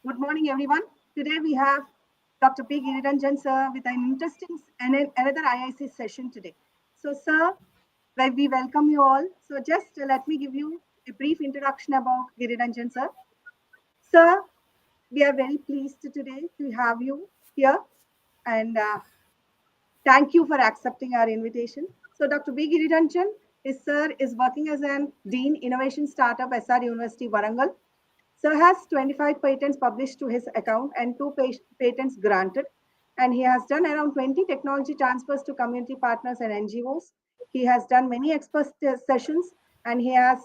Good morning, everyone. Today we have Dr. P. Giriranjan sir with an interesting and another IIC session today. So, sir, we welcome you all. So, just let me give you a brief introduction about Giriranjan sir. Sir, we are very pleased today to have you here, and thank you for accepting our invitation. So, Dr. B. Giriranjan is working as an Dean Innovation Startup SR University Warangal. Sir has 25 patents published to his account and two patents granted. And he has done around 20 technology transfers to community partners and NGOs. He has done many expert sessions and he has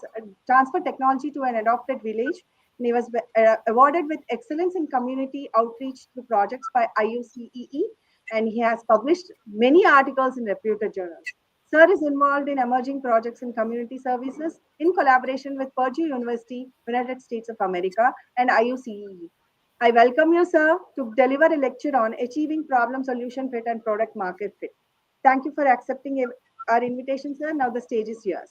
transferred technology to an adopted village. And he was awarded with excellence in community outreach through projects by IUCEE. And he has published many articles in reputed journals. Sir is involved in emerging projects in community services in collaboration with Purdue University, United States of America, and IUCEE. I welcome you, sir, to deliver a lecture on achieving problem solution fit and product market fit. Thank you for accepting our invitation, sir. Now the stage is yours.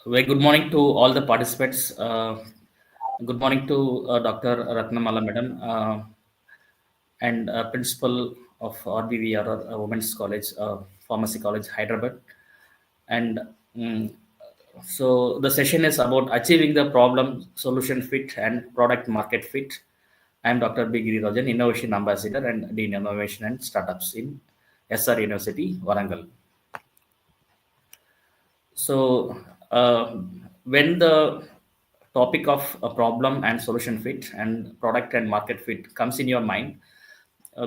Very good morning to all the participants. Good morning to Dr. Ratnamala Madam and Principal of RBVRR Women's College, Pharmacy College, Hyderabad. And so the session is about achieving the problem solution fit and product market fit. I am Dr. B. Giriranjan, Innovation Ambassador and Dean Innovation and Startups in SR University, Warangal. So, when the topic of a problem and solution fit and product and market fit comes in your mind,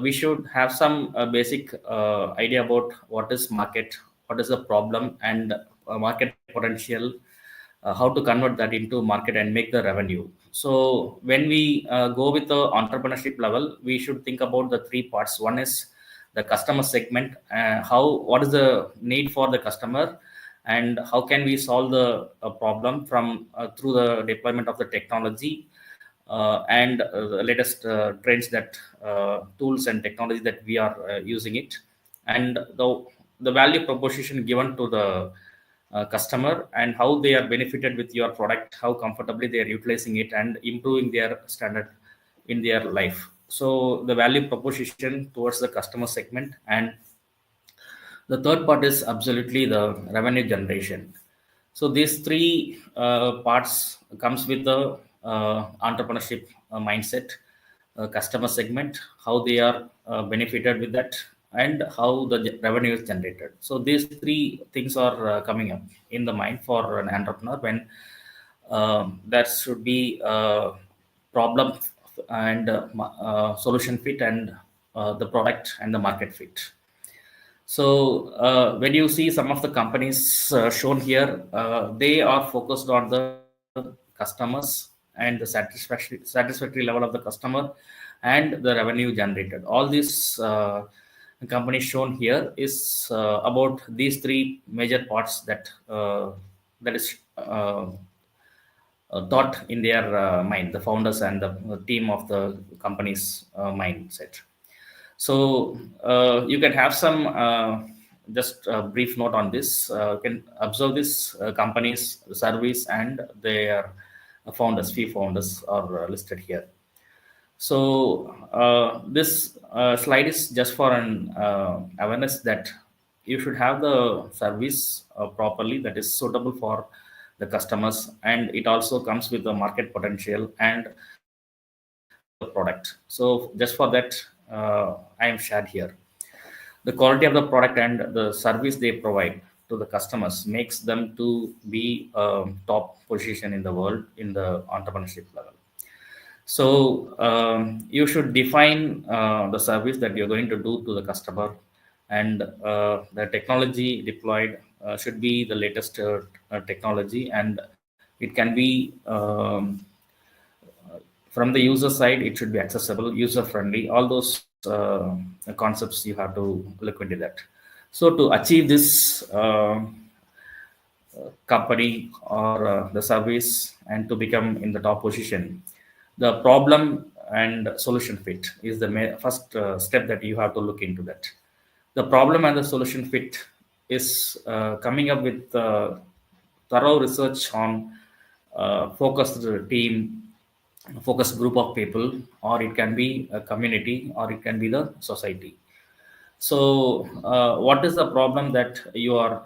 we should have some basic idea about what is market, what is the problem, and market potential, how to convert that into market and make the revenue. So, when we go with the entrepreneurship level, we should think about the three parts. One is the customer segment, what is the need for the customer, and how can we solve the problem from through the deployment of the technology and the latest trends that tools and technology that we are using it, and the value proposition given to the customer and how they are benefited with your product, how comfortably they are utilizing it and improving their standard in their life. So the value proposition towards the customer segment, and the third part is absolutely the revenue generation. So these three parts comes with the entrepreneurship mindset, customer segment, how they are benefited with that, and how the revenue is generated. So these three things are coming up in the mind for an entrepreneur when that should be problem and solution fit and the product and the market fit. So when you see some of the companies shown here, they are focused on the customers and the satisfactory level of the customer and the revenue generated. All these companies shown here is about these three major parts that is thought in their mind, the founders and the team of the company's mindset. So you can have some just a brief note on this. You can observe this company's service and their founders, few founders are listed here. So this slide is just for an awareness that you should have the service properly that is suitable for the customers, and it also comes with the market potential and the product. So just for that, I am shared here. The quality of the product and the service they provide to the customers makes them to be top position in the world in the entrepreneurship level. So you should define the service that you're going to do to the customer, and the technology deployed should be the latest technology, and it can be from the user side, it should be accessible, user friendly. All those concepts you have to look into that. So to achieve this company or the service and to become in the top position, the problem and solution fit is the first step that you have to look into that. The problem and the solution fit is coming up with thorough research on focused team, focused group of people, or it can be a community, or it can be the society. So, what is the problem that you are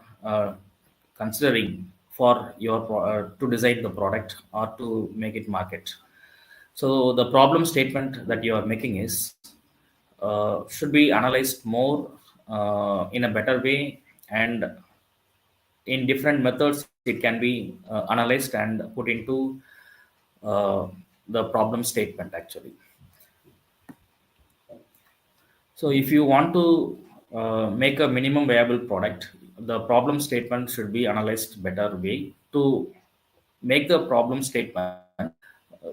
considering for to design the product or to make it market? So, the problem statement that you are making is should be analyzed more in a better way, and in different methods it can be analyzed and put into uh, the problem statement actually. So if you want to make a minimum viable product, the problem statement should be analyzed better way. To make the problem statement,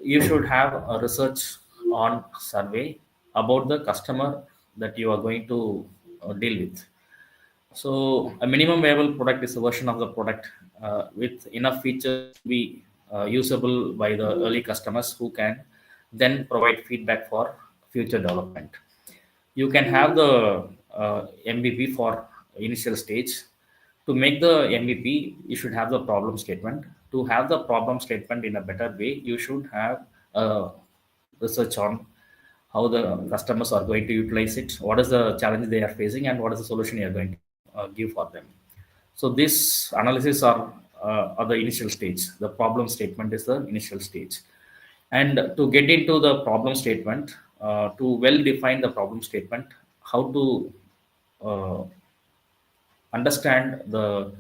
you should have a research on survey about the customer that you are going to deal with. So a minimum viable product is a version of the product with enough features to be usable by the early customers who can then provide feedback for future development. You can have the MVP for initial stage. To make the MVP, you should have the problem statement. To have the problem statement in a better way, you should have research on how the customers are going to utilize it, what is the challenge they are facing, and what is the solution you are going to give for them. So this analysis are the initial stage. The problem statement is the initial stage. And to get into the problem statement, to well define the problem statement, how to uh, understand the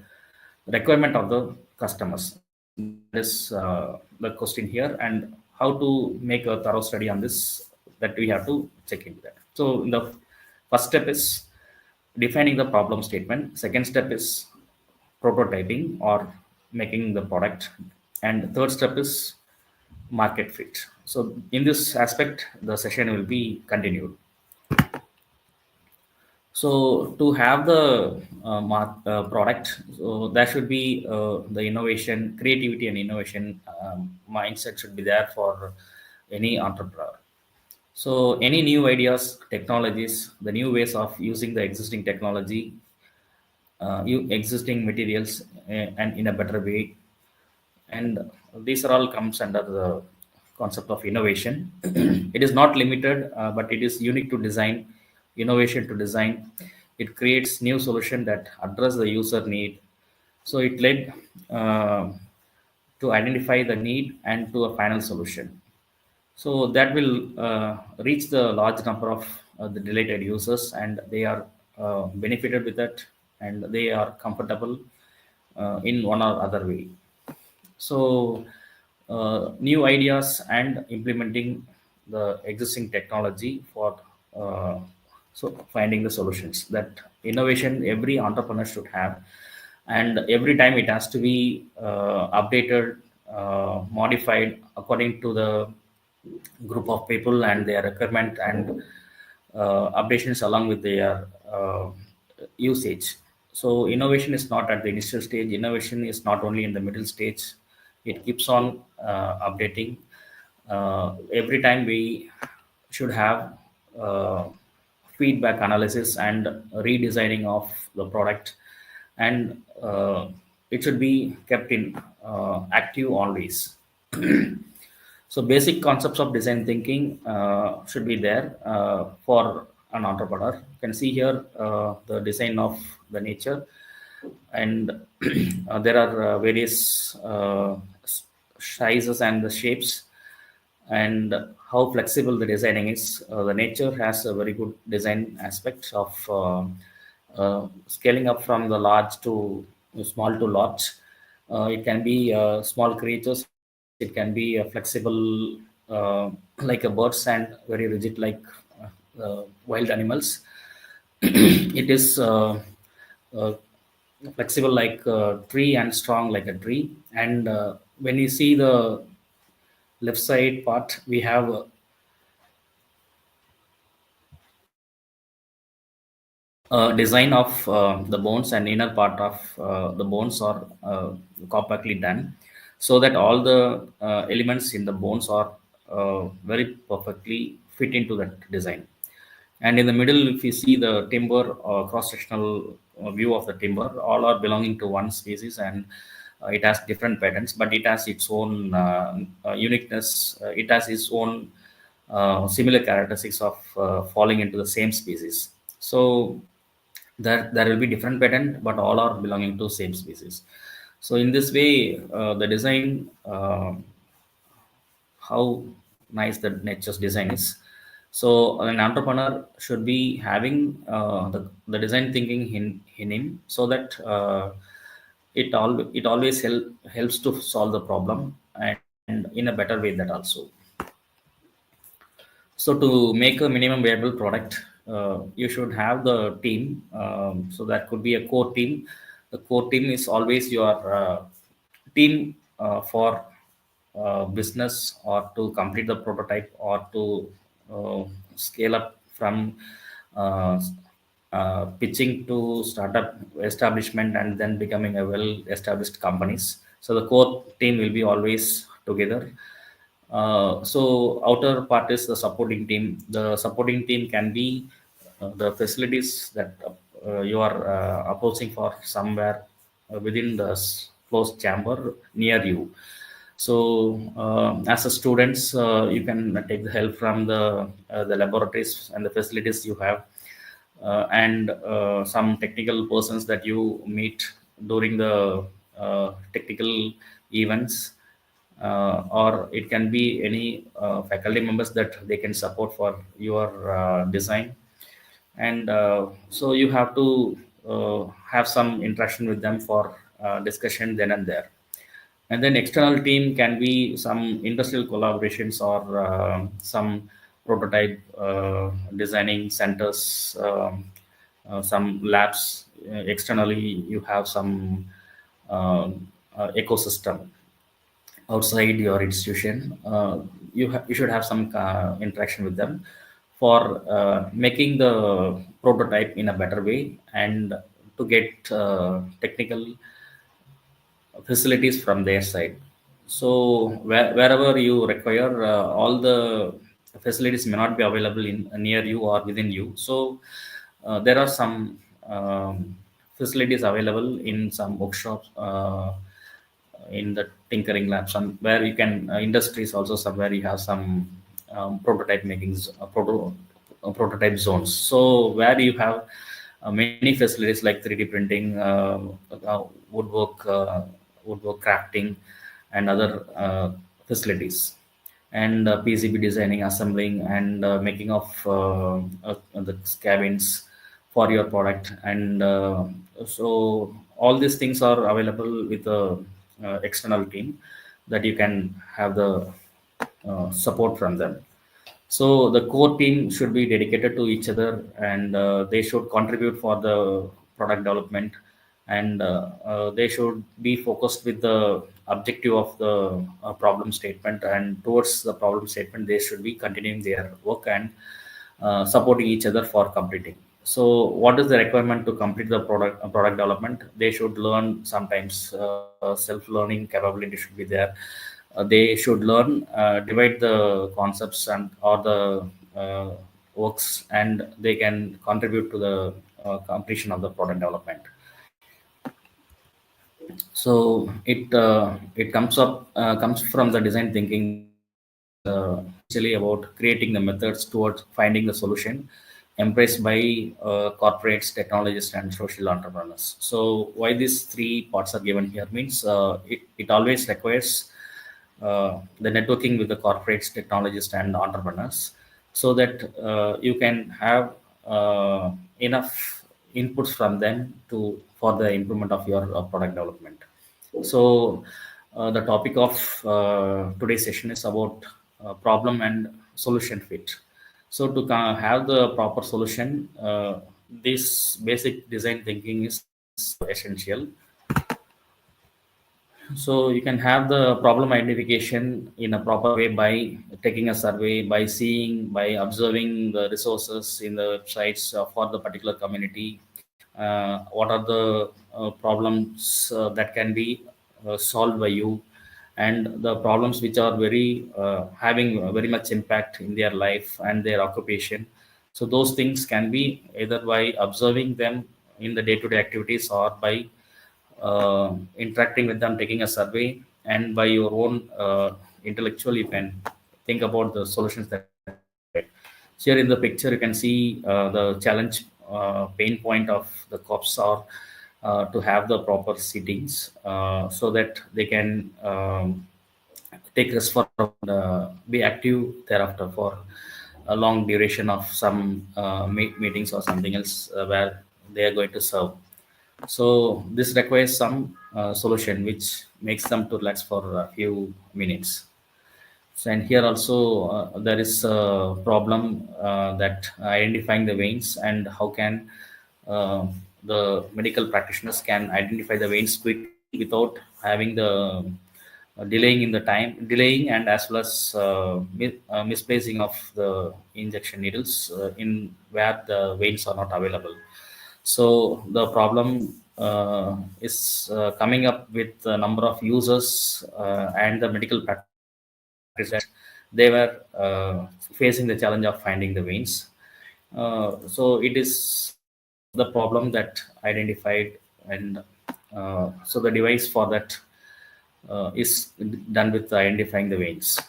requirement of the customers. That is the question here, and how to make a thorough study on this, that we have to check into that. So in the first step is defining the problem statement. Second step is prototyping or making the product, and third step is market fit. So in this aspect, the session will be continued. So to have the product, so there should be the innovation, creativity, and innovation mindset should be there for any entrepreneur. So any new ideas, technologies, the new ways of using the existing technology, existing materials, and in a better way, and these are all comes under the concept of innovation. It is not limited, but it is unique to design, innovation to design. It creates new solution that address the user need. So it led to identify the need and to a final solution. So that will reach the large number of the delighted users, and they are benefited with it, and they are comfortable in one or other way. So new ideas and implementing the existing technology for uh, so finding the solutions. That innovation every entrepreneur should have, and every time it has to be updated, modified according to the group of people and their requirement, and updations along with their usage. So innovation is not at the initial stage. Innovation is not only in the middle stage. It keeps on updating. Every time we should have feedback analysis and redesigning of the product, and it should be kept in active always. So basic concepts of design thinking should be there for an entrepreneur. You can see here the design of the nature, and there are various sizes and the shapes, and how flexible the designing is. The nature has a very good design aspect of scaling up from the large to small to large. It can be small creatures, it can be flexible like a birds, and very rigid like wild animals. It is uh, flexible like a tree and strong like a tree. And when you see the left side part, we have design of the bones, and inner part of the bones are compactly done, so that all the elements in the bones are very perfectly fit into that design. And in the middle, if you see the timber or cross sectional view of the timber, all are belonging to one species, and it has different patterns, but it has its own uniqueness. It has its own similar characteristics of falling into the same species. So there will be different pattern, but all are belonging to same species. So in this way, the design, how nice the nature's design is. So an entrepreneur should be having the design thinking in him, so that it always helps to solve the problem, and in a better way that also. So to make a minimum viable product, you should have the team. So that could be a core team. The core team is always your team for business, or to complete the prototype, or to uh, scale up from uh, pitching to startup establishment, and then becoming a well established companies. So the core team will be always together. So outer part is the supporting team. The supporting team can be the facilities that you are approaching for somewhere within the closed chamber near you. So as a students, you can take the help from the laboratories and the facilities you have, and some technical persons that you meet during the technical events, or it can be any faculty members that they can support for your design. And so you have to have some interaction with them for discussion then and there. And then external team can be some industrial collaborations, or some prototype designing centers, some labs. Externally you have some ecosystem outside your institution. You should have some interaction with them for making the prototype in a better way, and to get technical facilities from their side. So wherever you require, all the facilities may not be available in near you or within you. So there are some facilities available in some workshops, in the tinkering lab, some where you can industries also, somewhere you have some prototype making prototype zones. So where you have many facilities like 3D printing, woodwork, woodwork crafting, and other facilities, and PCB designing, assembling, and making of the cabins for your product. And so all these things are available with the external team, that you can have the support from them. So the core team should be dedicated to each other, and they should contribute for the product development, and they should be focused with the objective of the problem statement, and towards the problem statement they should be continuing their work, and supporting each other for completing. So what is the requirement to complete the product development? They should learn sometimes. Self-learning capability should be there. They should learn, divide the concepts and or the works, and they can contribute to the completion of the product development. So it comes from the design thinking, that is essentially about creating the methods towards finding the solution embraced by corporates, technologists, and social entrepreneurs. So why these three parts are given here means, it always requires the networking with the corporates, technologists, and entrepreneurs, so that you can have enough inputs from them to for the improvement of your product development. So the topic of today's session is about problem and solution fit. So to have the proper solution, this basic design thinking is essential. So you can have the problem identification in a proper way by taking a survey, by seeing, by observing the resources in the websites for the particular community. What are the problems that can be solved by you, and the problems which are very having very much impact in their life and their occupation. So those things can be either by observing them in the day-to-day activities, or by interacting with them, taking a survey, and by your own intellectual, you can think about the solutions that you have made. So here in the picture, you can see the challenge pain point of the cops are to have the proper seatings so that they can take rest for and be active thereafter for a long duration of some meetings or something else where they are going to serve. So this requires some solution which makes them to relax for a few minutes. So, and here also there is a problem that identifying the veins and how can uh, the medical practitioners can identify the veins quickly without having the delaying in the time, delaying and as well as misplacing of the injection needles in where the veins are not available. So the problem is coming up with a number of users and the medical practitioners that they were facing the challenge of finding the veins. So it is the problem that identified, and so the device for that is done with identifying the veins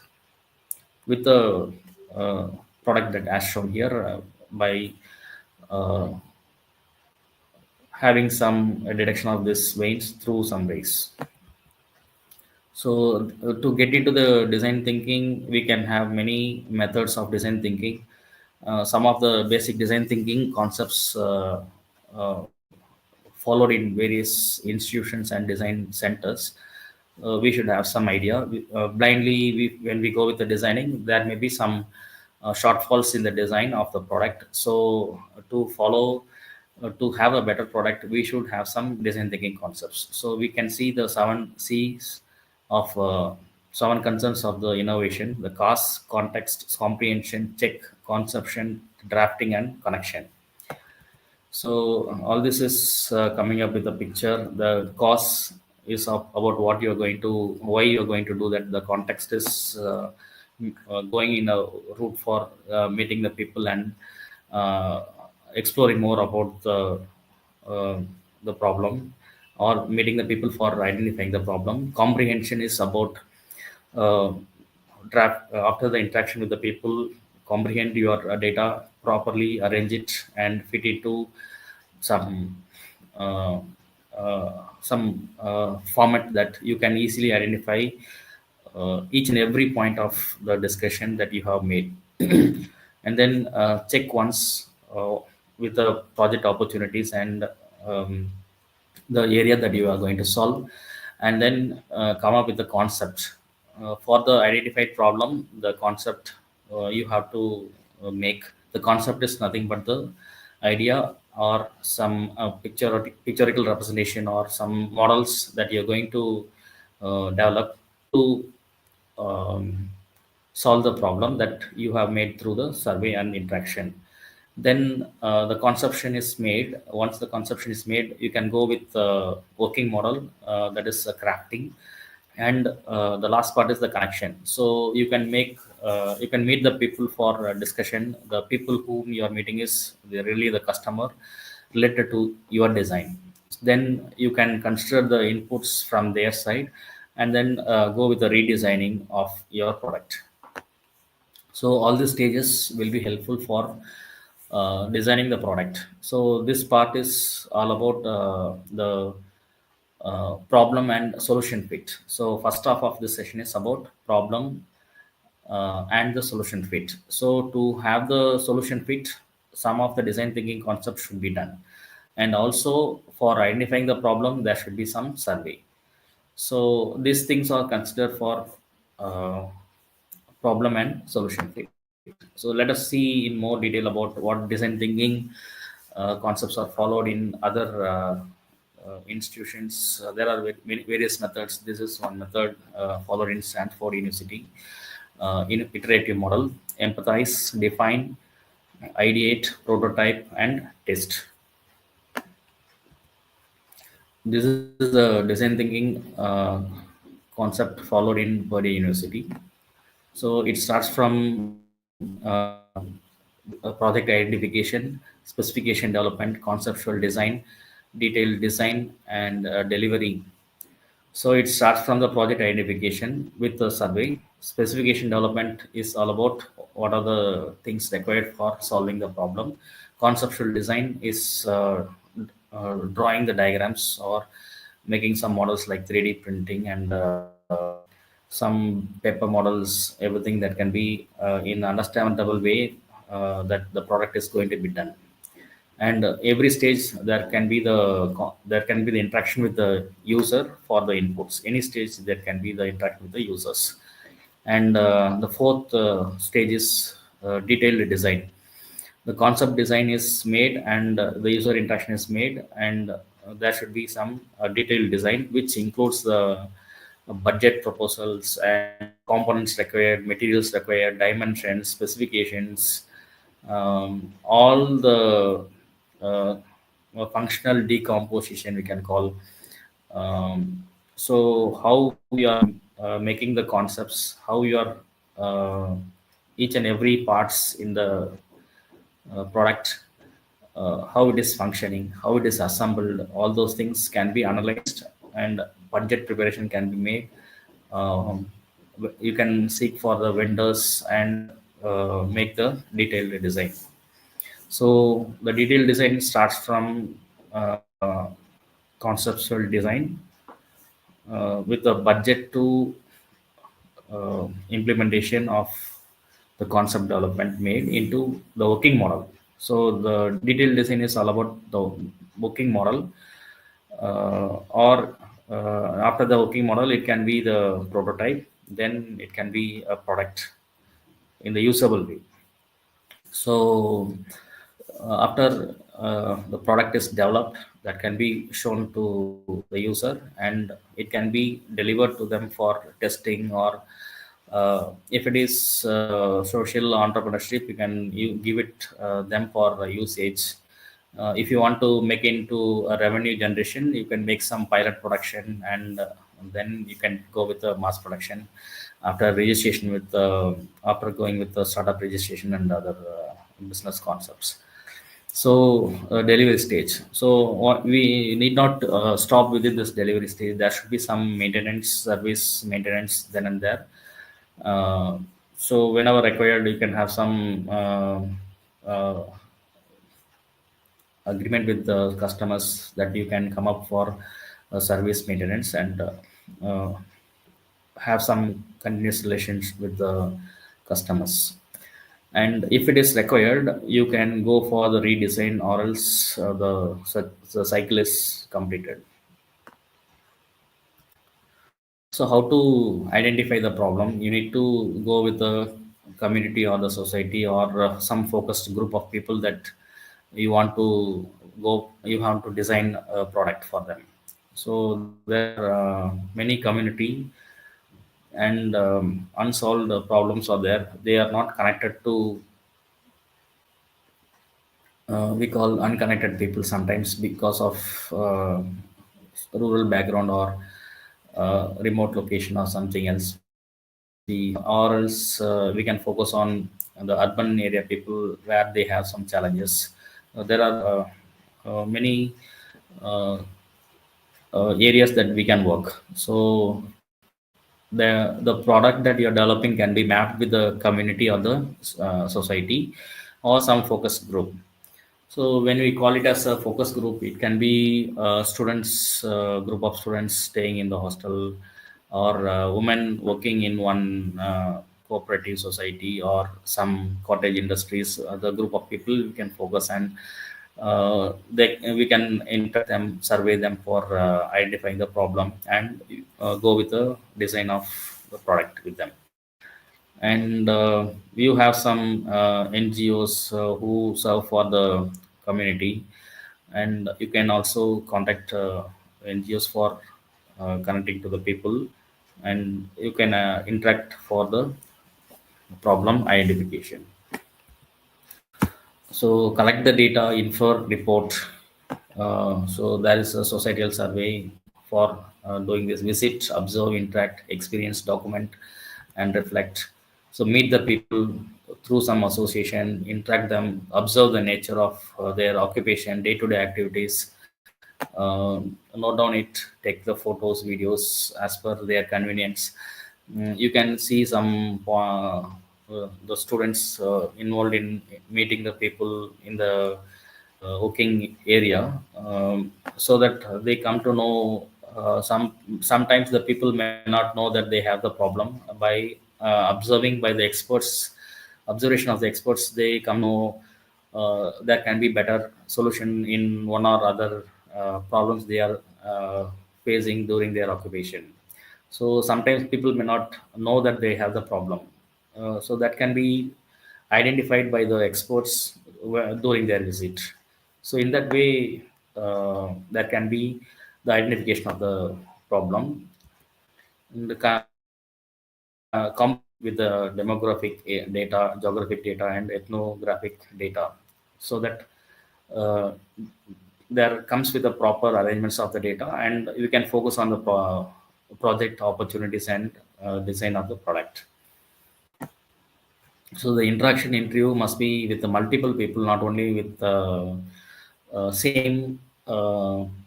with the uh, product that as shown here by uh, having some detection of this veins through some ways. So to get into the design thinking, we can have many methods of design thinking. Some of the basic design thinking concepts uh, followed in various institutions and design centers. We should have some idea. Blindly, when we go with the designing, there may be some shortfalls in the design of the product. So to follow, to have a better product, we should have some design thinking concepts. So we can see the 7 C's of 7 concerns of the innovation: the cause, context, comprehension, check, conception, drafting, and connection. So all this is coming up with a picture. The cause is about what you're going to, why you're going to do that. The context is going in a route for meeting the people and uh, exploring more about uh, the problem, or meeting the people for identifying the problem. Comprehension is about uh, draft after the interaction with the people, comprehend your data properly, arrange it, and fit it to some uh, format that you can easily identify each and every point of the discussion that you have made. And then check once with the project opportunities and um, the area that you are going to solve, and then come up with the concept for the identified problem. The concept you have to make. The concept is nothing but the idea or some pictorial representation or some models that you're going to develop to um, solve the problem that you have made through the survey and interaction. Then the conception is made. Once the conception is made, you can go with the working model, that is crafting, and the last part is the connection. So you can meet the people for discussion. The people whom you are meeting is really the customer related to your design. Then you can consider the inputs from their side, and then go with the redesigning of your product. So all these stages will be helpful for designing the product. So this part is all about the problem and solution fit. So first half of this session is about problem and the solution fit. So to have the solution fit, some of the design thinking concepts should be done, and also for identifying the problem, there should be some survey. So these things are considered for uh, problem and solution fit. So let us see in more detail about what design thinking concepts are followed in other institutions. There are various methods. This is one method followed in Stanford University. In iterative model: empathize, define, ideate, prototype, and test. This is the design thinking concept followed in Purdue University. So it starts from project identification, specification development, conceptual design, detailed design, and delivery. So it starts from the project identification with the survey. Specification development is all about what are the things required for solving the problem. Conceptual design is drawing the diagrams or making some models like 3D printing and some paper models, everything that can be in understandable way that the product is going to be done. And every stage there can be the interaction with the user for the inputs. Any stage there can be the interaction with the users. And the fourth stage is detailed design. The concept design is made and the user interaction is made, and there should be some detailed design which includes the budget proposals and components required, materials required, dimensions, specifications, all the uh, functional decomposition we can call. So how you are making the concepts, how you are uh, each and every parts in the product, how it is functioning, how it is assembled, all those things can be analyzed and budget preparation can be made. Um, you can seek for the vendors and make the detailed design. So the detailed design starts from conceptual design with a budget to implementation of the concept development made into the working model. So the detailed design is all about the working model, or after the working model, it can be the prototype. Then it can be a product in the usable way. So after the product is developed, that can be shown to the user and it can be delivered to them for testing, or if it is social entrepreneurship, you give it them for usage. If you want to make into a revenue generation, you can make some pilot production, and then you can go with the mass production after registration with after going with the startup registration and other business concepts. So delivery stage. So what we need not stop within this delivery stage. There should be some maintenance, service maintenance then and there. Uh, so whenever required, you can have some agreement with the customers that you can come up for service maintenance and uh, have some continuous relations with the customers. And if it is required, you can go for the redesign, or else the cycle is completed. So how to identify the problem? You need to go with the community or the society or some focused group of people that you want to design a product for them. So there are many community and unsolved problems are there. They are not connected to, we call unconnected people sometimes because of rural background or remote location or something else. Or else we can focus on the urban area people where they have some challenges. There are many uh, areas that we can work. So the product that you're developing can be mapped with the community or the society or some focus group. So when we call it as a focus group, it can be students, group of students staying in the hostel, or women working in one cooperative society, or some cottage industries. The group of people we can focus, and we can interact them, survey them for identifying the problem, and go with the design of the product with them. And you have some NGOs who serve for the community, and you can also contact NGOs for connecting to the people, and you can interact for the problem identification. So collect the data, infer, report. So there is a societal survey for doing this: visit, observe, interact, experience, document, and reflect. So meet the people through some association, interact them, observe the nature of their occupation, day-to-day activities, note down it, take the photos, videos as per their convenience. You can see some the students involved in meeting the people in the working area, so that they come to know. Sometimes the people may not know that they have the problem. By observing by the experts, observation of the experts, they come to know there can be better solution in one or other problems they are facing during their occupation. So sometimes people may not know that they have the problem. So that can be identified by the experts during their visit. So in that way, there can be the identification of the problem, and combined with the demographic data, geographic data, and ethnographic data, so that uh, there comes with the proper arrangements of the data, and you can focus on the project opportunities and design of the product. So the interaction interview must be with the multiple people, not only with same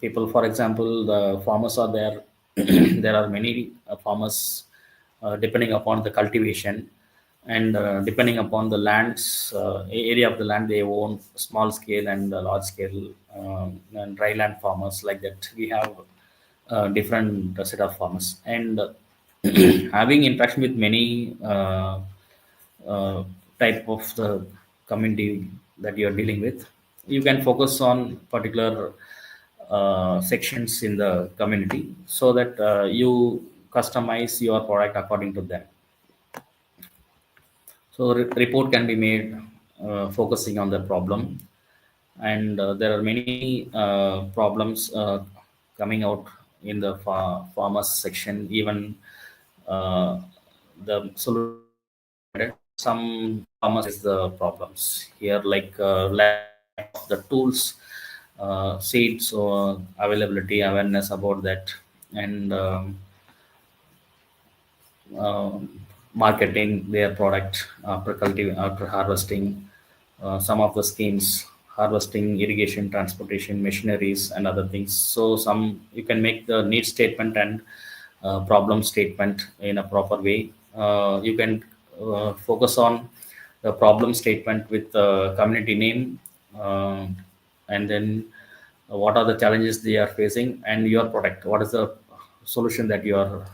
people. For example, the farmers are there. There are many farmers, depending upon the cultivation, and depending upon the lands, area of the land they own, small scale and large scale, and dry land farmers, like that. We have different set of farmers, and having interaction with many uh, type of the community that you are dealing with, you can focus on particular sections in the community, so that you customize your product according to them. So report can be made focusing on the problem, and there are many problems coming out in the farmers section. Even uh, the solution can be provided. Some farmers face the problems here, like lack of the tools, seeds, or availability, awareness about that, and marketing their product after after harvesting. Some of the schemes, harvesting, irrigation, transportation, machineries, and other things. So some you can make the need statement and problem statement in a proper way. You can focus on the problem statement with the community name, uh, and then what are the challenges they are facing, and your product, what is the solution that you are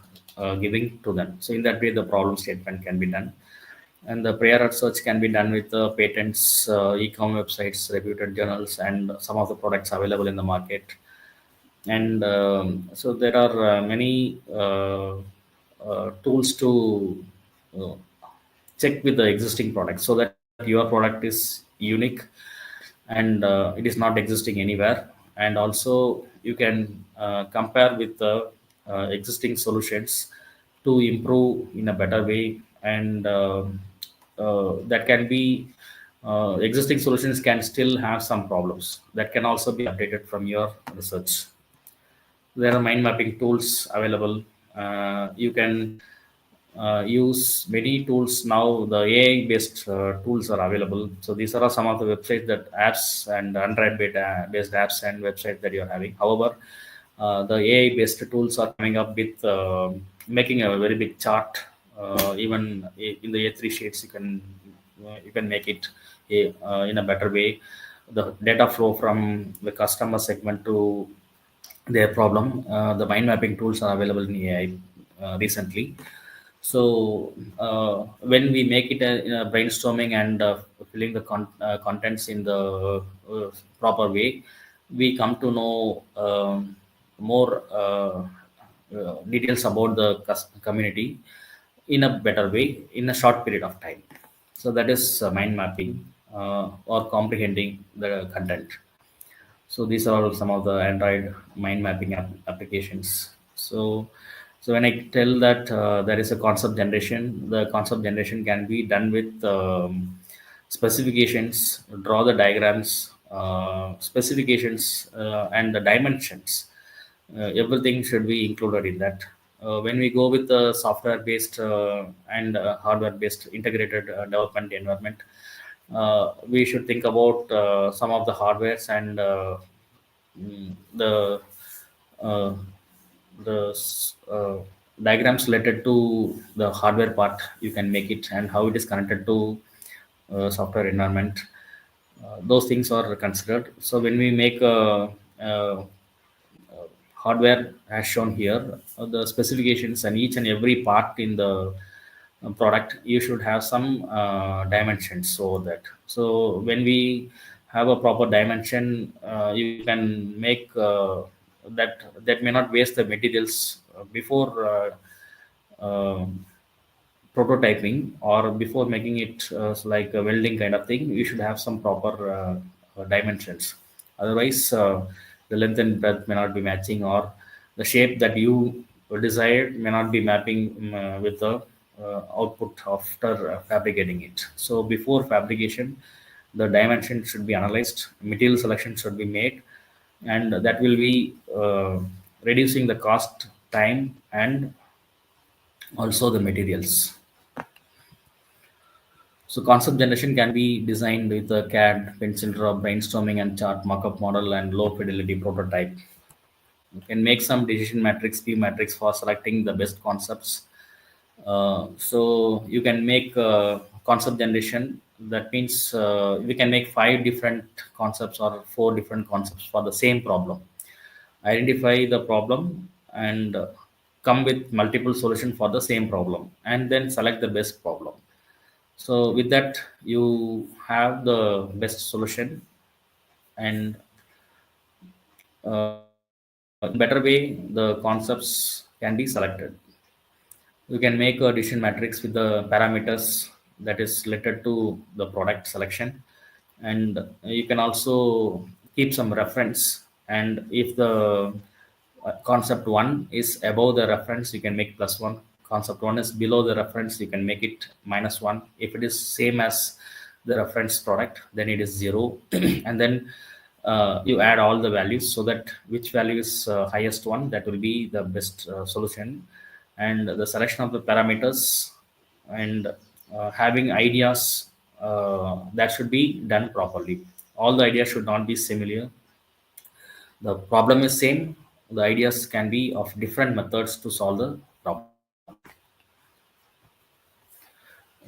giving to them. So in that way the problem statement can be done, and the prior art search can be done with the patents, e-com websites, reputed journals, and some of the products available in the market. And so there are many tools to uh, check with the existing product, so that your product is unique, and it is not existing anywhere. And also you can compare with the existing solutions to improve in a better way. And that can be existing solutions can still have some problems that can also be updated from your research. There are mind mapping tools available. You can use many tools now. The AI based tools are available. So these are some of the websites, that apps and Android based apps and websites that you are having. However, the AI based tools are coming up with making a very big chart. Even in the A3 sheets, you can make it in a better way. The data flow from the customer segment to their problem. The mind mapping tools are available in AI recently. So when we make it in a brainstorming and filling the contents in the proper way, we come to know more details about the community in a better way in a short period of time. So that is mind mapping, or comprehending the content. So these are some of the Android mind mapping applications. So when I tell that there is a concept generation, the concept generation can be done with specifications, draw the diagrams, specifications, and the dimensions. Everything should be included in that. When we go with the software based and hardware based integrated development environment, we should think about some of the hardwares and the uh, the diagrams related to the hardware part, you can make it, and how it is connected to software environment. Those things are considered. So when we make a hardware as shown here, the specifications and each and every part in the product, you should have some dimensions. So that, so when we have a proper dimension, you can make that may not waste the materials before prototyping, or before making it like a welding kind of thing. You should have some proper dimensions. Otherwise the length and breadth may not be matching, or the shape that you desired may not be mapping with the output after fabricating it. So before fabrication, the dimension should be analyzed, material selection should be made, and that will be reducing the cost, time, and also the materials. So concept generation can be designed with a CAD, pencil draw, brainstorming and chart, markup model, and low fidelity prototype. You can make some decision matrix, P matrix for selecting the best concepts. So you can make concept generation. That means we can make 5 different concepts or 4 different concepts for the same problem. Identify the problem and come with multiple solution for the same problem, and then select the best problem. So with that, you have the best solution, and in better way, the concepts can be selected. You can make a decision matrix with the parameters that is related to the product selection, and you can also keep some reference. And if the concept one is above the reference, you can make +1. Concept one is below the reference, you can make it -1. If it is same as the reference product, then it is 0. And then you add all the values, so that which value is highest one, that will be the best solution. And the selection of the parameters, and having ideas, that should be done properly. All the ideas should not be similar. The problem is same, the ideas can be of different methods to solve the problem.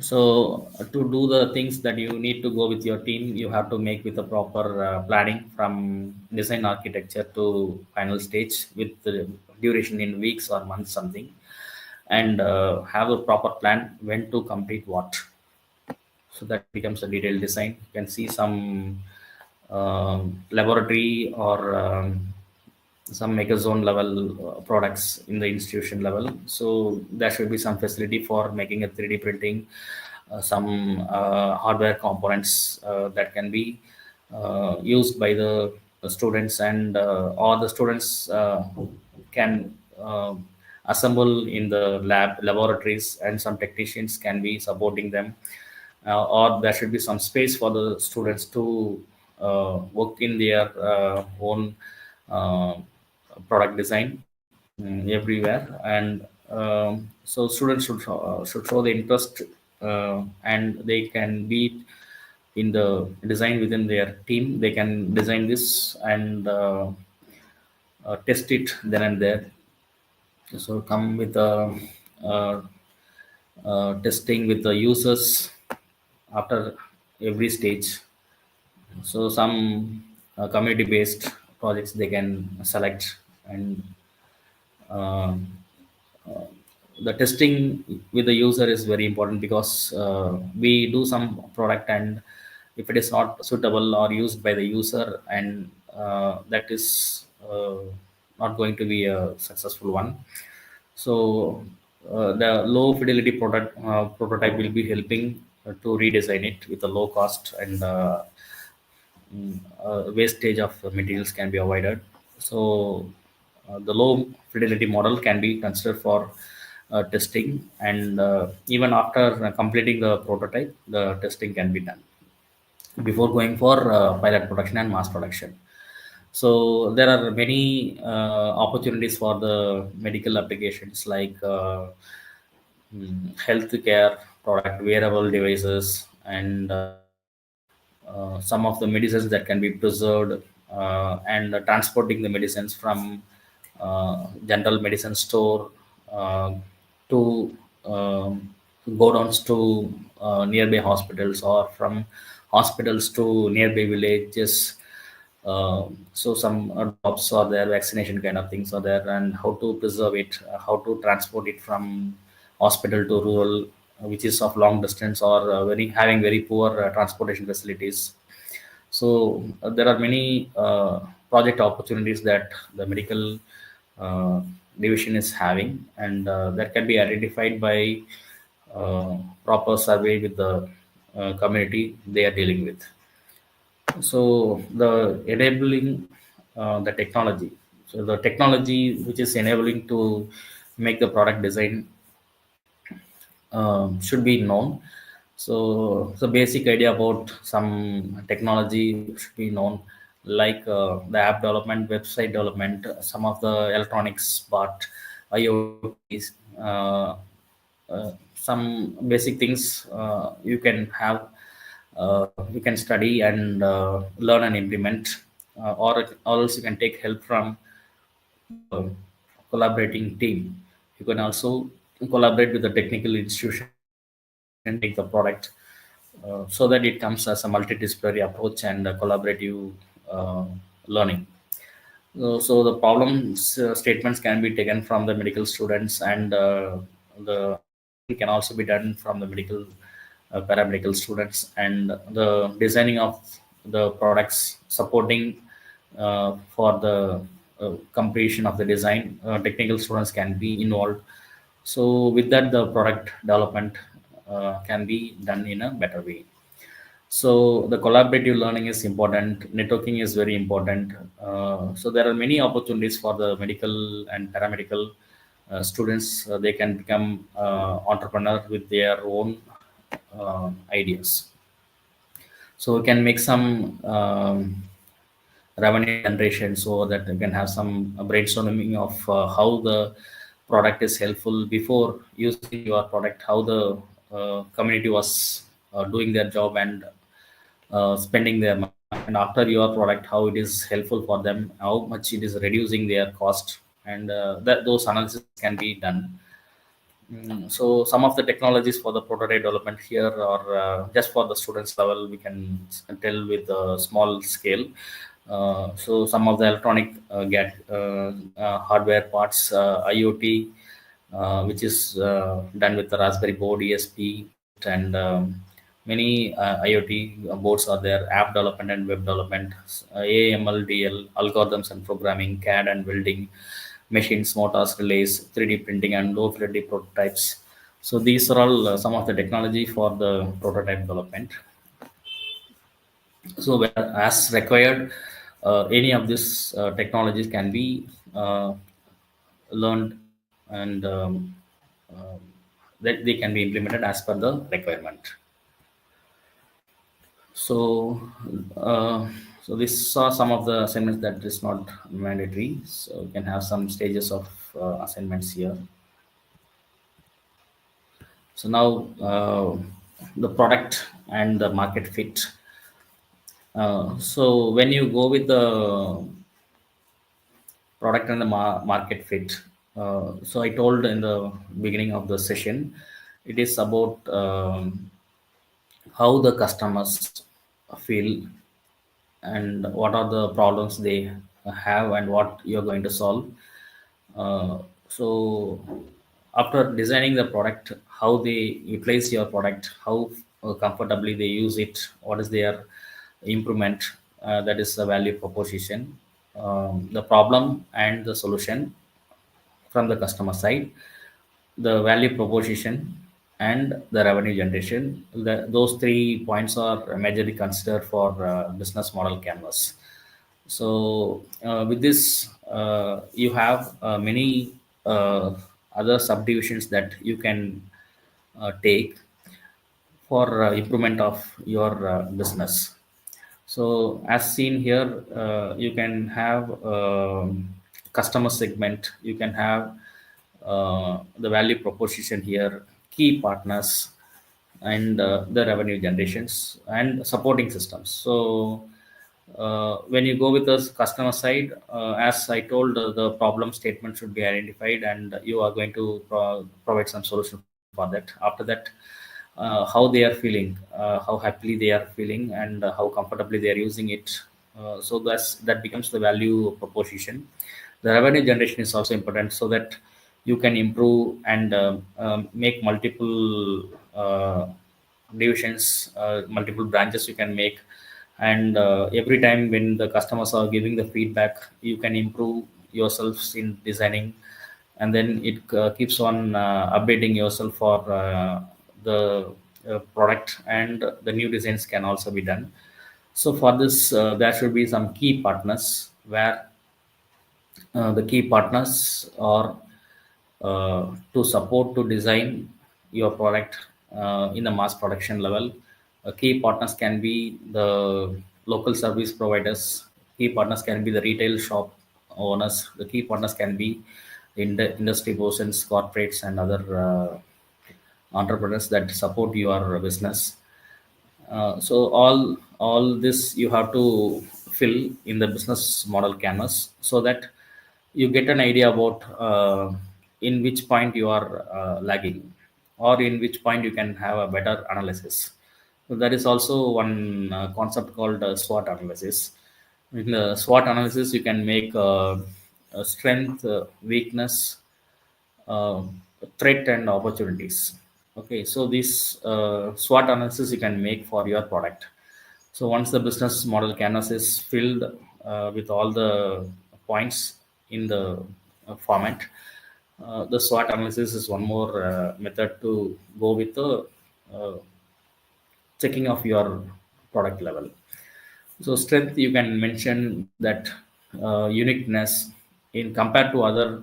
So to do the things that you need to go with your team, you have to make with a proper planning from design architecture to final stage, with the duration in weeks or months something. And have a proper plan when to complete what. So that becomes a detailed design. You can see some laboratory or some maker zone level products in the institution level. So there should be some facility for making a 3D printing, some hardware components that can be used by the students, and or the students can assemble in the laboratories, and some technicians can be supporting them. Or there should be some space for the students to work in their own uh, product design everywhere. And so students should show the interest, and they can be in the design within their team. They can design this and test it then and there. So come with a uh, testing with the users after every stage. So some community based projects they can select. And uh, the testing with the user is very important, because we do some product, and if it is not suitable or used by the user, and that is not going to be a successful one. So the low fidelity product prototype will be helping to redesign it with a low cost, and wastage of materials can be avoided. So the low fidelity model can be considered for testing, and even after completing the prototype, the testing can be done before going for pilot production and mass production. So there are many opportunities for the medical applications, like healthcare product, wearable devices, and some of the medicines that can be preserved and transporting the medicines from general medicine store uh, to go downs to nearby hospitals, or from hospitals to nearby villages. So some drops are there, vaccination kind of things are there, and how to preserve it, how to transport it from hospital to rural, which is of long distance, or very having very poor transportation facilities. So there are many project opportunities that the medical uh, division is having, and that can be identified by proper survey with the community they are dealing with. So the enabling the technology. So the technology which is enabling to make the product design should be known. So the basic idea about some technology should be known, like the app development, website development, some of the electronics part, IoTs, some basic things you can have, you can study and learn and implement, or else you can take help from the collaborating team. You can also collaborate with the technical institution to make the product, so that it comes as a multidisciplinary approach and a collaborative uh, learning. So the problems statements can be taken from the medical students, and the understanding can also be done from the medical paramedical students, and the designing of the products supporting for the completion of the design. Technical students can be involved. So with that, the product development can be done in a better way. So the collaborative learning is important. Networking is very important. So there are many opportunities for the medical and paramedical students. They can become entrepreneur with their own ideas. So we can make some revenue generation, so that you can have some brainstorming of how the product is helpful before using your product, how the community was doing their job and spending their money, and after your product, how it is helpful for them, how much it is reducing their cost, and that those analysis can be done. So some of the technologies for the prototype development here are just for the students level. We can tell with a small scale. So some of the electronic hardware parts, IoT, which is done with the Raspberry board, ESP, and many IoT boards are there. App development and web development, AML, DL, algorithms and programming, CAD and welding, machines, motors, relays, 3D printing, and low fidelity prototypes. So these are all some of the technology for the prototype development. So as required, any of these technologies can be learned, and that they can be implemented as per the requirement. So, so these are some of the assignments that is not mandatory. So you can have some stages of assignments here. So now the product and the market fit. So when you go with the product and the market fit, so I told in the beginning of the session, it is about how the customers feel, and what are the problems they have, and what you're going to solve. So after designing the product, how they utilize your product, how comfortably they use it, what is their improvement, that is the value proposition, the problem and the solution from the customer side, the value proposition, and the revenue generation. Those 3 points are majorly considered for business model canvas. So with this, you have many other subdivisions that you can take for improvement of your business. So as seen here, you can have customer segment, you can have the value proposition here, key partners, and the revenue generations and supporting systems. So When you go with the customer side, as I told, the problem statement should be identified, and you are going to provide some solution for that. After that, how they are feeling, how happily they are feeling, and how comfortably they are using it. That becomes the value proposition. The revenue generation is also important, so that you can improve and make multiple divisions, multiple branches you can make. And every time when the customers are giving the feedback, you can improve yourselves in designing, and then it keeps on updating yourself for the product, and the new designs can also be done. So for this, there should be some key partners, where the key partners are to support to design your product in the mass production level. Key partners can be the local service providers. Key partners can be the retail shop owners. The key partners can be in the industry persons, corporates, and other entrepreneurs that support your business. So all this you have to fill in the business model canvas, so that you get an idea about in which point you are lagging, or in which point you can have a better analysis. So there is also one concept called SWOT analysis. In the SWOT analysis, you can make a strength, weakness, uh, threat, and opportunities. Okay, so this SWOT analysis you can make for your product. So once the business model canvas is filled with all the points in the format, the SWOT analysis is one more method to go with the uh, checking of your product level. So strength, you can mention that uniqueness in compared to other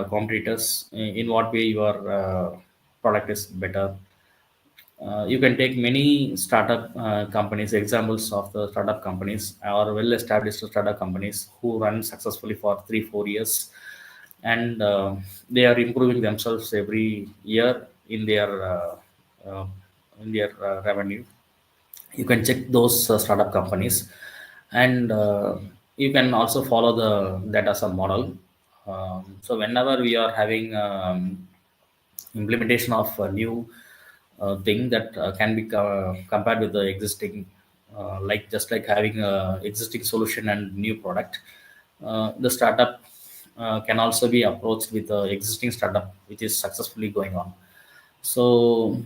competitors. In what way your product is better. You can take many startup companies, examples of the startup companies or well established startup companies who run successfully for 3 4 years, and they are improving themselves every year uh, in their revenue. You can check those startup companies, and you can also follow the data sum model. So whenever we are having implementation of a new thing that can be compared with the existing, like just like having a existing solution and new product, the startup can also be approached with the existing startup which is successfully going on. So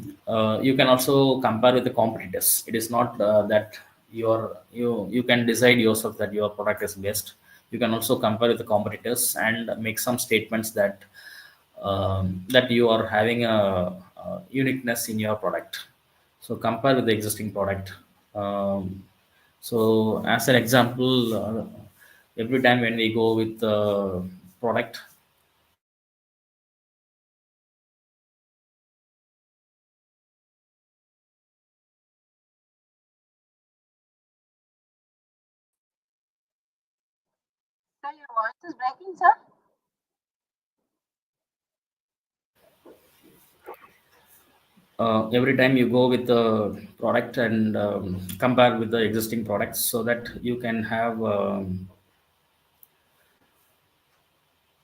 you can also compare with the competitors. It is not that you can decide yourself that your product is best. You can also compare with the competitors and make some statements that that you are having a uniqueness in your product. So compare with the existing product. So as an example, every time when we go with the product, Sir, your voice is breaking, sir. every time you go with the product and compare with the existing products, so that you can have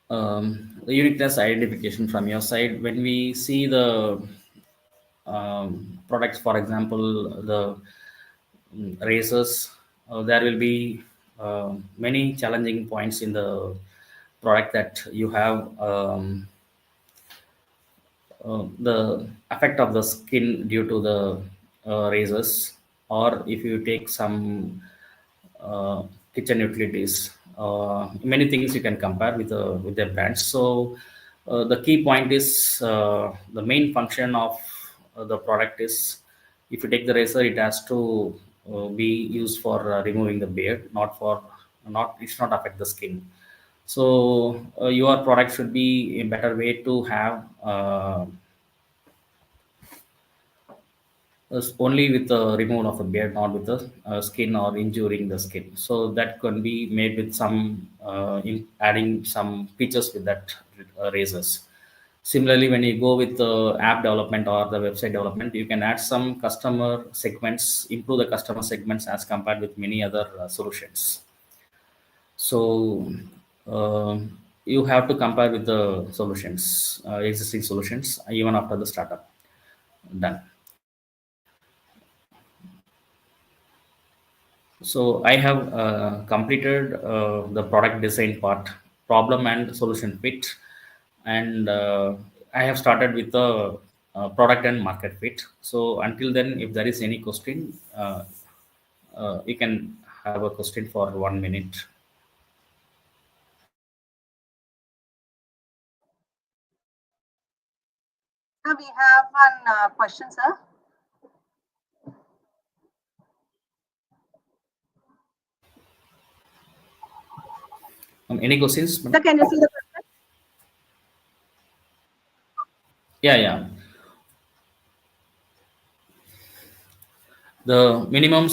the uniqueness identification from your side. When we see the products, for example, the razors, there will be many challenging points in the product that you have. The effect of the skin due to the razors, or if you take some uh, kitchen utilities, many things you can compare with their brands. So the key point is the main function of the product is, if you take the razor, it has to be used for removing the beard, not it's not affect the skin. So your product should be a better way to have only with the removal of the beard, not with the skin or injuring the skin. So that can be made with some adding some features with that razors. Similarly, when you go with the app development or the website development, you can add some customer segments, improve the customer segments as compared with many other solutions. So you have to compare with the solutions, existing solutions, even after the startup done. So I have completed the product design part, problem and solution fit, and I have started with the product and market fit. So until then, if there is any question, you can have a question for 1 minute. Sir, we have one question, sir. Any questions, Sir, madam? can you see the question? Yeah, yeah. The minimum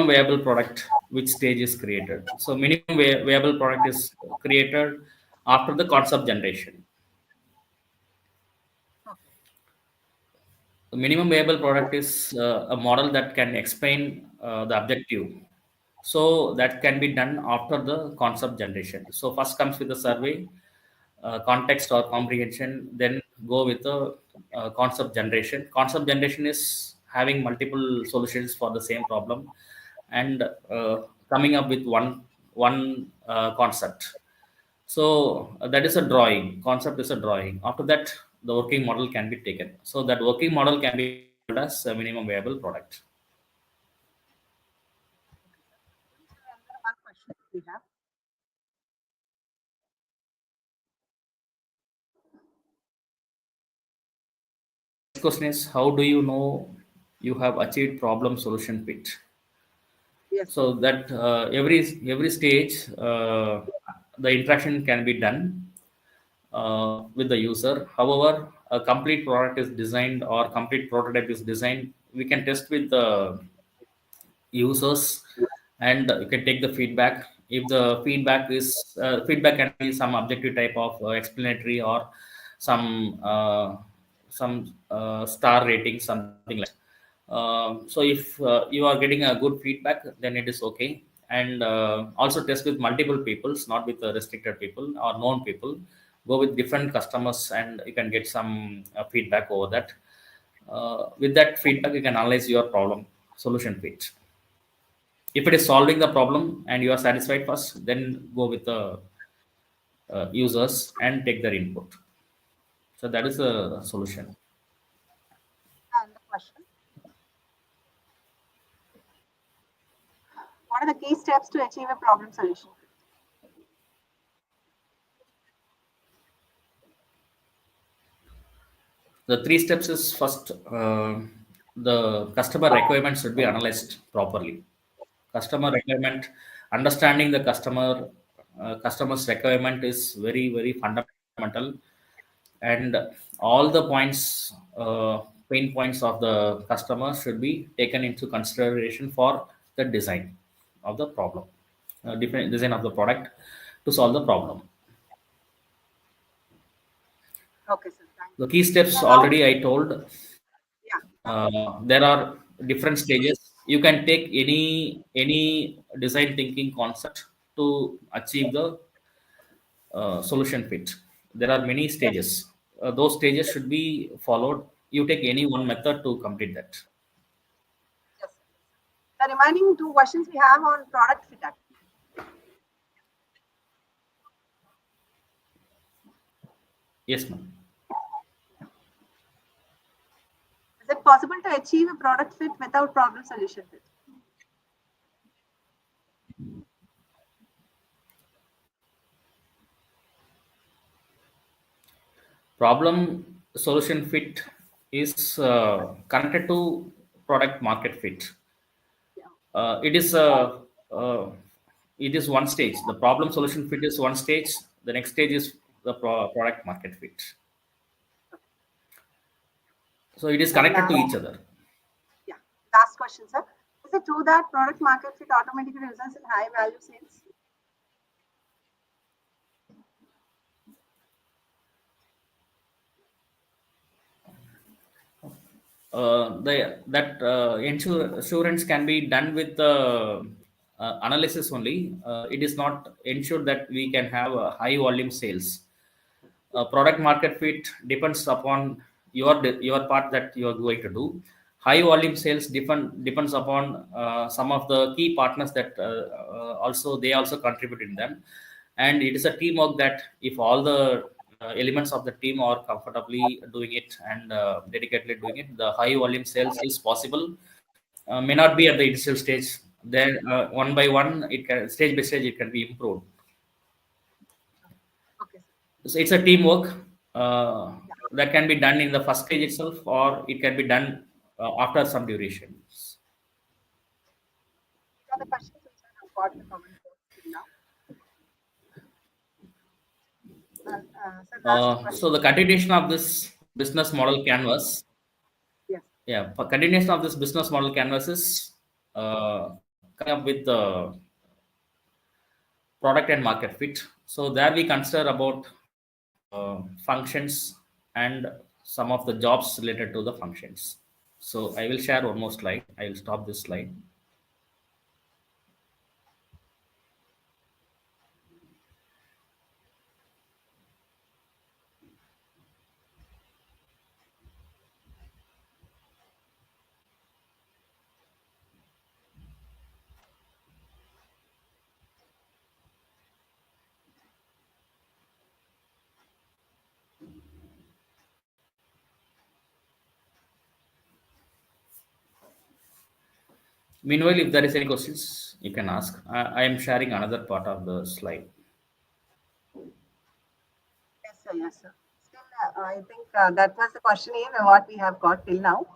viable product, which stage is created. So minimum viable product is created after the concept generation. Okay. The minimum viable product is a model that can explain the objective. So that can be done after the concept generation. So first comes with the survey, context or comprehension, then go with the concept generation. Concept generation is having multiple solutions for the same problem and coming up with one concept. So that is a drawing. Concept is a drawing. After that, the working model can be taken. So that working model can be called as a minimum viable product. Another one question we have. Next question is, how do you know you have achieved problem solution fit? Yes, sir. So that every stage the interaction can be done with the user. However, a complete product is designed or complete prototype is designed, we can test with the users, and you can take the feedback. If the feedback can be some objective type of explanatory or some star rating, something like that. So if you are getting a good feedback, then it is okay. And also test with multiple peoples, not with restricted people or known people. Go with different customers and you can get some feedback over that. With that feedback, you can analyze your problem solution fit. If it is solving the problem and you are satisfied first, then go with the users and take their input. So that is the solution. And the question. What are the key steps to achieve a problem solution? The three steps is first, the customer requirements should be analyzed properly. Customer requirement, understanding the customer's requirement is very fundamental, and all the points, pain points of the customer should be taken into consideration for the design of the problem, different design of the product to solve the problem. Okay, sir. Thank The you. key steps So now, already I told. yeah. There are different stages. You can take any design thinking concept to achieve the solution fit. There are many Yes. stages. Those stages should be followed. You take any one method to complete that. Yes. The remaining two questions we have on product fit activity. Yes, ma'am. Is it possible to achieve a product fit without problem solution fit? Problem solution fit is connected to product market fit. Yeah. uh, it is uh, it is one stage. The problem solution fit is one stage. The next stage is the product market fit. So it is And connected to each other. yeah. Last question, sir. Is it true that product market fit automatically results in high value sales? that insurance can be done with analysis only. It is not ensured that we can have high volume sales. Product market fit depends upon your part that you are going to do. High volume sales depends upon some of the key partners that also they also contribute in them, and it is a teamwork that if all the elements of the team are comfortably doing it and dedicatedly doing it, the high volume sales is possible. May not be at the initial stage, then one by one it can, stage by stage it can be improved. Okay, sir. So it's a teamwork uh, Yeah. that can be done in the first stage itself, or it can be done after some duration. These are the questions which I have got the comment box till now. So last So question. the continuation of this business model canvas, Yes. yeah, for continuation of this business model canvas is coming up with the product and market fit. So there we consider about functions and some of the jobs related to the functions. So I will share one more slide. I will stop this slide. Meanwhile, if there is any questions, you can ask. I am sharing another part of the slide. Yes, sir. Yes, sir. Still, I think that was the questionnaire what we have got till now.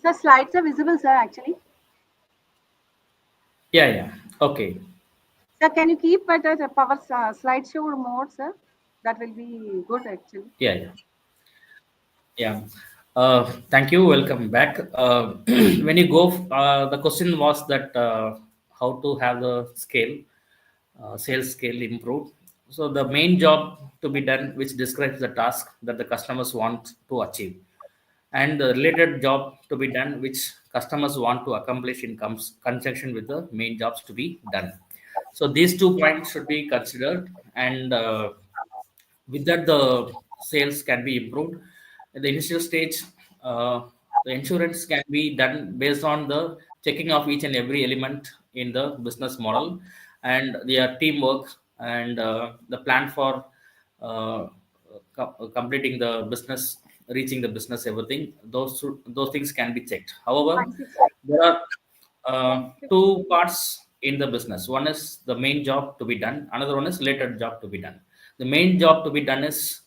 Sir, slides are visible, sir, actually. Yeah, yeah. Okay. Sir, can you keep at a power slideshow mode, sir? That will be good, actually. Yeah, yeah. Yeah. Thank you. Welcome back. When you go, the question was that how to have the scale, sales scale improved. So the main job to be done, which describes the task that the customers want to achieve, and the related job to be done, which customers want to accomplish in conjunction with the main jobs to be done. So these 2 points should be considered, and with that the sales can be improved at the initial stage. uh, the insurance can be done based on the checking of each and every element in the business model and their teamwork and the plan for completing the business, reaching the business, everything those things can be checked. However, 565. there are two 550. parts in the business. One is the main job to be done, another one is later job to be done. The main job to be done is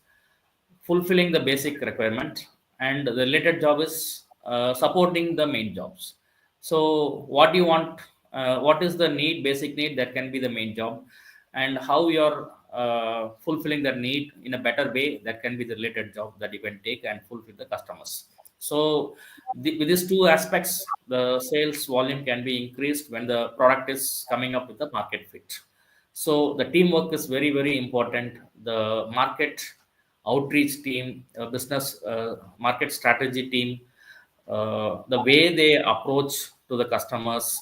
fulfilling the basic requirement, and the related job is supporting the main jobs. So what do you want, what is the need, basic need, that can be the main job, and how you're fulfilling that need in a better way, that can be the related job that you can take and fulfill the customers. So with these two aspects, the sales volume can be increased when the product is coming up with the market fit. So the teamwork is very, very important. The market outreach team, business market strategy team, the way they approach to the customers.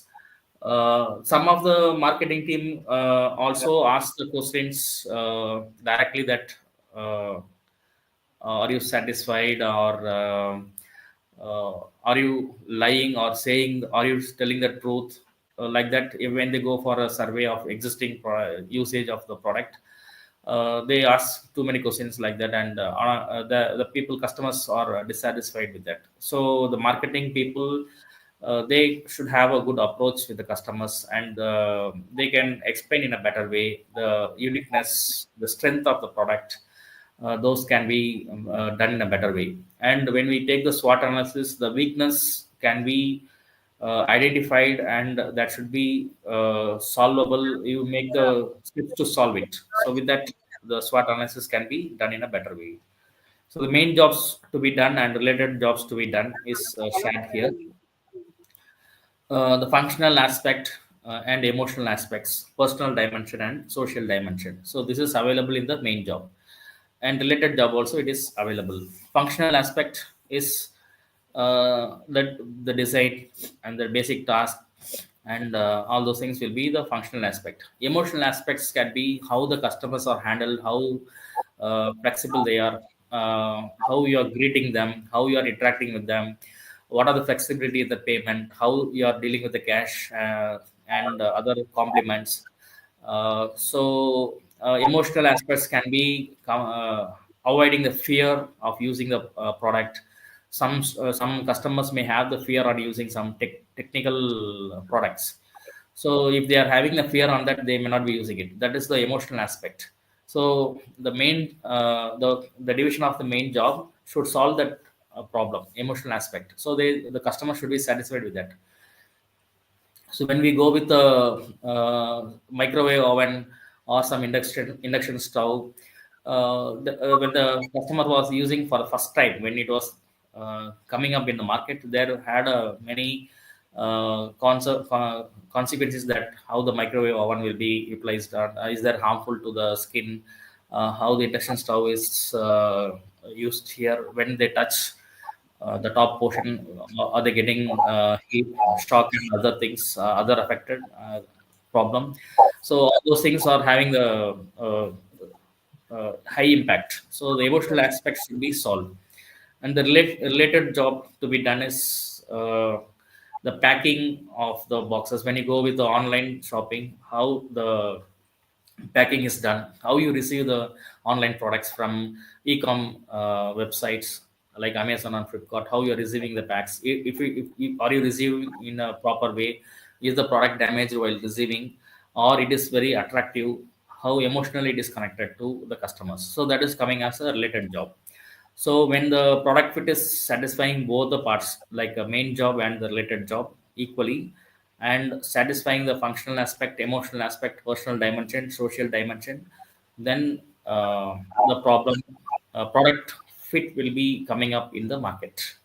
Some of the marketing team also ask the questions directly that uh, are you satisfied, or are you lying or saying, are you telling the truth, like that. When they go for a survey of existing usage of the product, they ask too many questions like that, and the people, customers, are dissatisfied with that. So the marketing people, they should have a good approach with the customers, and they can explain in a better way the uniqueness, the strength of the product. Those can be done in a better way. And when we take the SWOT analysis, the weakness can be identified, and that should be solvable. You make the steps to solve it. So with that, the SWOT analysis can be done in a better way. So the main jobs to be done and related jobs to be done is shared here. The functional aspect and emotional aspects, personal dimension and social dimension. So this is available in the main job, and related job also it is available. Functional aspect is that the design and the basic task, and all those things will be the functional aspect. Emotional aspects can be how the customers are handled, how flexible they are, how you are greeting them, how you are interacting with them, what are the flexibility of the payment, how you are dealing with the cash, and other compliments. Emotional aspects can be avoiding the fear of using the product. Some customers may have the fear on using some technical products. So if they are having the fear on that, they may not be using it. That is the emotional aspect. So the main the division of the main job should solve that problem, emotional aspect. So the customer should be satisfied with that. So when we go with the microwave oven or some induction stove, when the customer was using for the first time, when it was coming up in the market, there had many consequences, that how the microwave oven will be utilized, is there harmful to the skin, how the induction stove is used here, when they touch the top portion, are they getting heat shock and other things, other affected problem. So all those things are having the high impact, so the emotional aspects should be solved. And the related job to be done is the packing of the boxes. When you go with the online shopping, how the packing is done, how you receive the online products from e-com websites like Amazon and Flipkart, how you're receiving the packs. Are you receiving in a proper way? Is the product damaged while receiving, or it is very attractive? How emotionally it is connected to the customers. So that is coming as a related job. So when the product fit is satisfying both the parts, like a main job and the related job equally, and satisfying the functional aspect, emotional aspect, personal dimension, social dimension, then the product fit will be coming up in the market.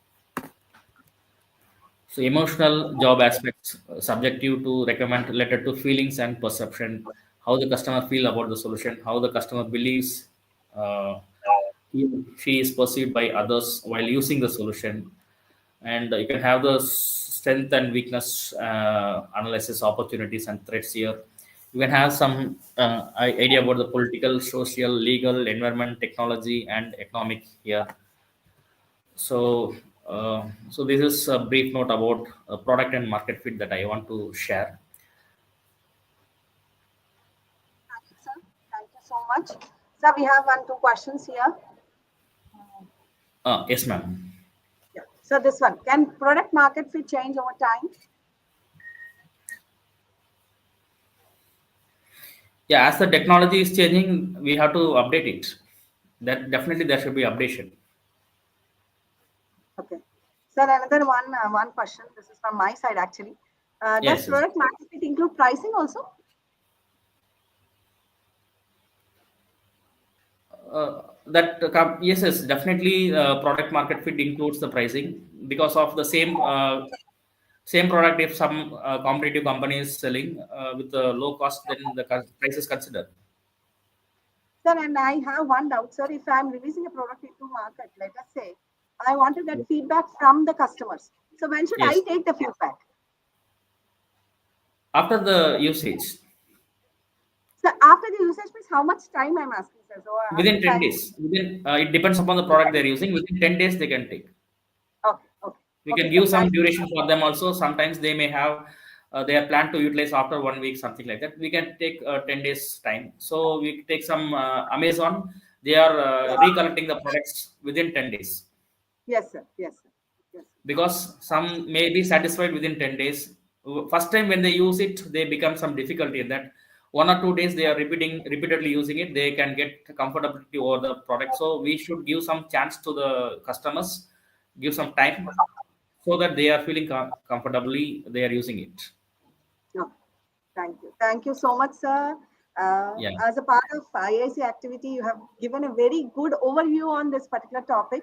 So emotional job aspects, subjective to recommend, related to feelings and perception, how the customer feel about the solution, how the customer believes uh, she is perceived by others while using the solution. And you can have the strength and weakness analysis, opportunities and threats here. You can have some idea about the political, social, legal, environment, technology and economic here. So this is a brief note about product and market fit that I want to share. Thank you, sir. Thank you so much. Sir, we have two questions here. Yes, ma'am. Yeah. So this one, can product market fit change over time? Yeah, as the technology is changing, we have to update it. That definitely there should be updation. Okay. Sir, another one question. This is from my side actually. Does Yes, yes. product market fit include pricing also? Yes, yes, definitely. Product market fit includes the pricing, because of the same product. If some competitive company is selling with a low cost, then the price is considered. Sir, and I have one doubt, sir. If I'm releasing a product into market, let us say, I want to get feedback from the customers. So when should I Yes, take the feedback? after the usage, So after the usage means how much time I'm asking, sir. So within if 10 I'm days. Within it depends upon the product they're using. Within 10 days, they can take. okay, okay, We okay, can sir. give some duration for them also. Sometimes they may have their plan to utilize after 1 week, something like that. We can take 10 days time. So we take some Amazon. They are recollecting the products within 10 days, Yes, sir. Yes, sir. Yes. because some may be satisfied within 10 days. First time when they use it, they become some difficulty in that. 1 or 2 days they are repeatedly using it, they can get comfortability over the product. So we should give some chance to the customers, give some time, so that they are feeling comfortably they are using it. No, thank you. Thank you so much, sir. Yeah, As a part of IIC activity, you have given a very good overview on this particular topic.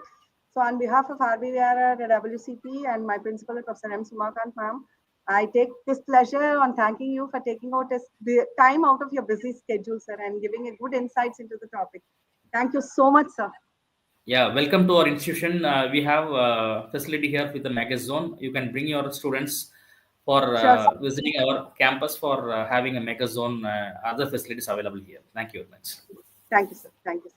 So, on behalf of RBVRRWCP and my principal, Professor M. Sumakant, ma'am, I take this pleasure on thanking you for taking out the time out of your busy schedule, sir, and giving a good insights into the topic. Thank you so much, sir. yeah, welcome to our institution. We have facility here with the Magus Zone. You can bring your students for Sure, sir. visiting our campus, for having a Magus Zone, other facilities available here. Thank you very much. Thank you, sir. Thank you, sir.